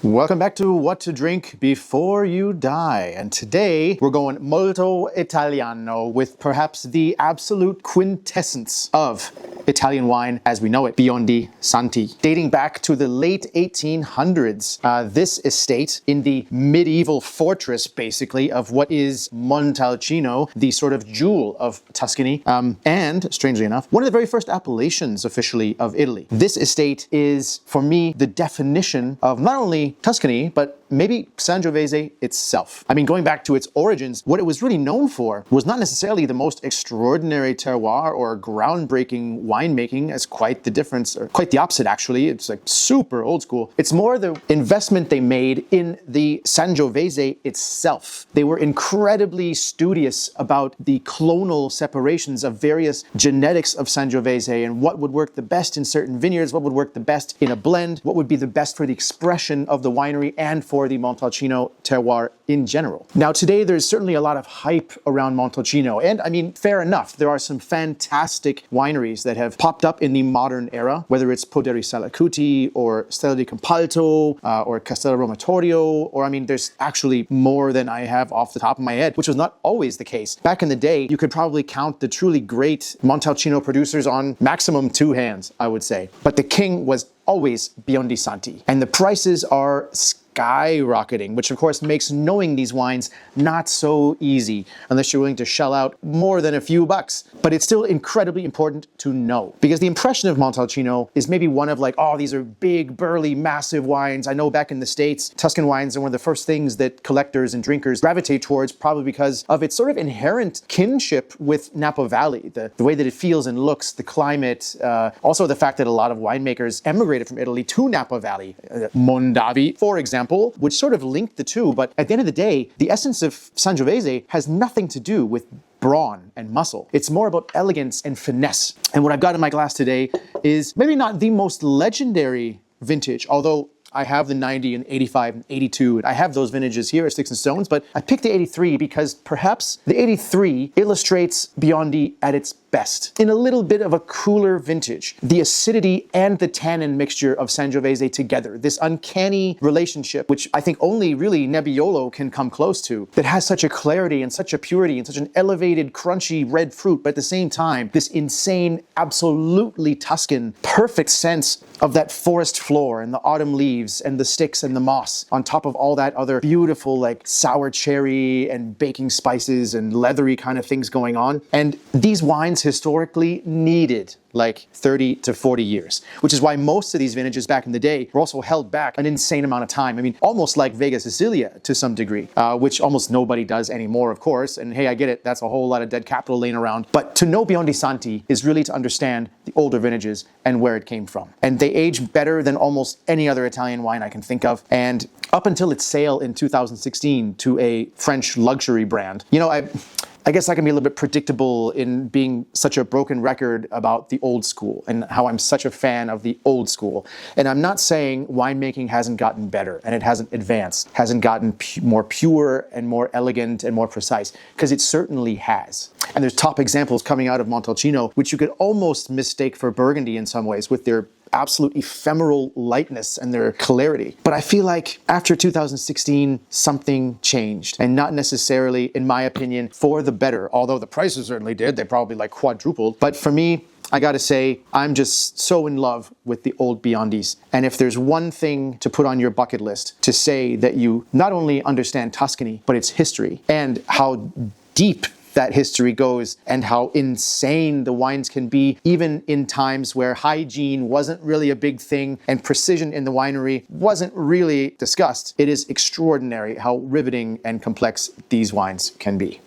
Welcome back to What to Drink Before You Die. And today we're going molto Italiano with perhaps the absolute quintessence of Italian wine as we know it, Biondi Santi. Dating back to the late 1800s, this estate in the medieval fortress, basically, of what is Montalcino, the sort of jewel of Tuscany, and, strangely enough, one of the very first appellations officially of Italy. This estate is, for me, the definition of not only Tuscany, but maybe Sangiovese itself. I mean, going back to its origins, what it was really known for was not necessarily the most extraordinary terroir or groundbreaking winemaking, as quite the difference, or quite the opposite actually. It's like super old school. It's more the investment they made in the Sangiovese itself. They were incredibly studious about the clonal separations of various genetics of Sangiovese and what would work the best in certain vineyards, what would work the best in a blend, what would be the best for the expression of the winery and for the Montalcino terroir in general. Now today there's certainly a lot of hype around Montalcino, and I mean, fair enough, there are some fantastic wineries that have popped up in the modern era, whether it's Poderi Salacuti or Stella di Campalto or Castello Romatorio, or I mean there's actually more than I have off the top of my head, which was not always the case. Back in the day you could probably count the truly great Montalcino producers on maximum two hands, I would say. But the king was always Biondi Santi. And the prices are skyrocketing, which of course makes knowing these wines not so easy unless you're willing to shell out more than a few bucks. But it's still incredibly important to know, because the impression of Montalcino is maybe one of like, oh, these are big, burly, massive wines. I know back in the States, Tuscan wines are one of the first things that collectors and drinkers gravitate towards, probably because of its sort of inherent kinship with Napa Valley, the way that it feels and looks, the climate, also the fact that a lot of winemakers emigrated from Italy to Napa Valley. Mondavi, for example, which sort of linked the two, but at the end of the day, the essence of Sangiovese has nothing to do with brawn and muscle. It's more about elegance and finesse. And what I've got in my glass today is maybe not the most legendary vintage, although I have the 90 and 85 and 82, and I have those vintages here at Sticks and Stones, but I picked the 83 because perhaps the 83 illustrates Biondi at its best. In a little bit of a cooler vintage, the acidity and the tannin mixture of Sangiovese together, this uncanny relationship, which I think only really Nebbiolo can come close to, that has such a clarity and such a purity and such an elevated, crunchy red fruit, but at the same time, this insane, absolutely Tuscan, perfect sense of that forest floor and the autumn leaves and the sticks and the moss on top of all that other beautiful like sour cherry and baking spices and leathery kind of things going on. And these wines historically needed like 30 to 40 years, which is why most of these vintages back in the day were also held back an insane amount of time. I mean, almost like Vega Sicilia to some degree, which almost nobody does anymore, of course. And hey, I get it, that's a whole lot of dead capital laying around. But to know Biondi Santi is really to understand the older vintages and where it came from. And they age better than almost any other Italian wine I can think of. And up until its sale in 2016 to a French luxury brand, you know, I guess I can be a little bit predictable in being such a broken record about the old school and how I'm such a fan of the old school. And I'm not saying winemaking hasn't gotten better and it hasn't advanced, hasn't gotten more pure and more elegant and more precise, because it certainly has. And there's top examples coming out of Montalcino, which you could almost mistake for Burgundy in some ways with their absolute ephemeral lightness and their clarity. But I feel like after 2016, something changed, and not necessarily, in my opinion, for the better, although the prices certainly did. They probably like quadrupled. But for me, I gotta say, I'm just so in love with the old Biondis. And if there's one thing to put on your bucket list to say that you not only understand Tuscany, but its history and how deep that history goes and how insane the wines can be, even in times where hygiene wasn't really a big thing and precision in the winery wasn't really discussed. It is extraordinary how riveting and complex these wines can be.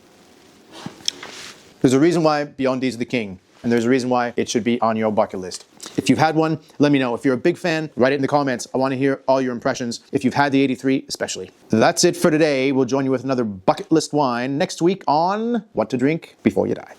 There's a reason why Biondi is the king, and there's a reason why it should be on your bucket list. If you've had one, let me know. If you're a big fan, write it in the comments. I want to hear all your impressions. If you've had the 83, especially. That's it for today. We'll join you with another bucket list wine next week on What to Drink Before You Die.